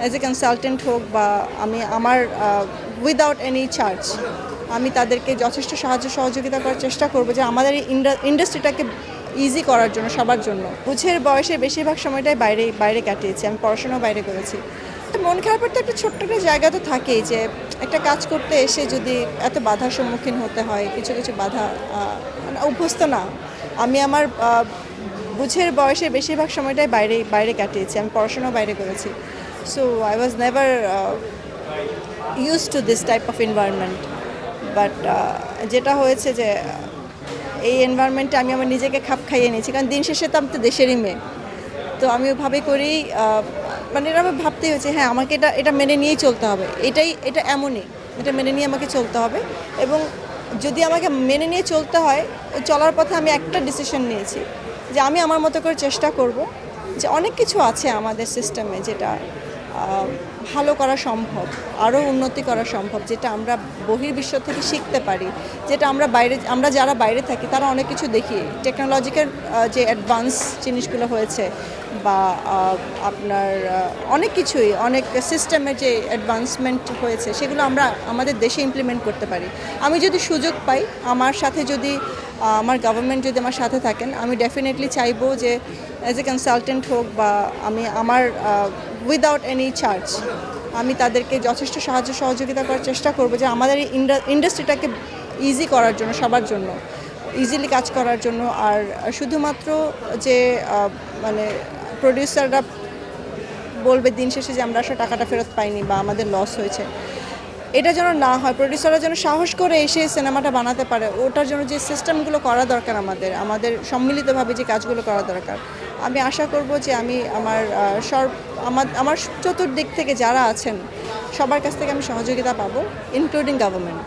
As a consultant হোক বা আমি আমার উইদাউট এনি চার্জ আমি তাদেরকে যথেষ্ট সাহায্য সহযোগিতা করার চেষ্টা করব যে আমাদের এই ইন্ডাস্ট্রিটাকে ইজি করার জন্য সবার জন্য। বুঝের বয়সে বেশিরভাগ সময়টাই বাইরে কাটিয়েছি, আমি পড়াশোনাও বাইরে করেছি। মন খারাপের তো একটা ছোট্ট একটা জায়গা তো থাকেই, যে একটা কাজ করতে এসে যদি এত বাধার সম্মুখীন হতে হয়, কিছু কিছু বাধা মানে অভ্যস্ত না। আমি আমার বুঝের বয়সে বেশিরভাগ সময়টাই বাইরে কাটিয়েছি, আমি পড়াশোনাও বাইরে করেছি। So I was never use to this type of environment. But যেটা হয়েছে যে এই এনভায়রনমেন্টে আমি আমার নিজেকে খাপ খাইয়ে নিয়েছি, কারণ দিন শেষে তো আমি তো দেশেরই মেয়ে। তো আমি ওইভাবে করেই মানে এটা আমার ভাবতেই হয়েছে, হ্যাঁ আমাকে এটা মেনে নিয়েই চলতে হবে। এটা এমনই, এটা মেনে নিয়ে আমাকে চলতে হবে। এবং যদি আমাকে মেনে নিয়ে চলতে হয়, চলার পথে আমি একটা ডিসিশন নিয়েছি যে আমি আমার মতো করে চেষ্টা করব যে অনেক কিছু আছে আমাদের সিস্টেমে যেটা ভালো করা সম্ভব, আরও উন্নতি করা সম্ভব, যেটা আমরা বহির্বিশ্ব থেকে শিখতে পারি, যেটা আমরা যারা বাইরে থাকি তারা অনেক কিছু দেখি। টেকনোলজিক্যাল যে অ্যাডভান্স জিনিসগুলো হয়েছে বা আপনার অনেক কিছুই, অনেক সিস্টেমের যে অ্যাডভান্সমেন্ট হয়েছে সেগুলো আমরা আমাদের দেশে ইমপ্লিমেন্ট করতে পারি। আমি যদি সুযোগ পাই, আমার সাথে যদি আমার গভর্নমেন্ট যদি আমার সাথে থাকেন, আমি ডেফিনেটলি চাইবো যে অ্যাজ এ কনসালটেন্ট হোক বা আমি আমার উইদাউট এনি চার্জ আমি তাদেরকে যথেষ্ট সাহায্য সহযোগিতা করার চেষ্টা করব যে আমাদের এই ইন্ডাস্ট্রিটাকে ইজি করার জন্য, সবার জন্য ইজিলি কাজ করার জন্য। আর শুধুমাত্র যে মানে প্রডিউসাররা বলবে দিন শেষে যে আমরা আসলে টাকাটা ফেরত পাইনি বা আমাদের লস হয়েছে, এটা যেন না হয়। প্রডিউসাররা যেন সাহস করে এসে সিনেমাটা বানাতে পারে, ওটার জন্য যে সিস্টেমগুলো করা দরকার, আমাদের সম্মিলিতভাবে যে কাজগুলো করা দরকার, আমি আশা করব যে আমি আমার চতুর্দিক থেকে যারা আছেন সবার কাছ থেকে আমি সহযোগিতা পাবো, ইনক্লুডিং গভর্নমেন্ট।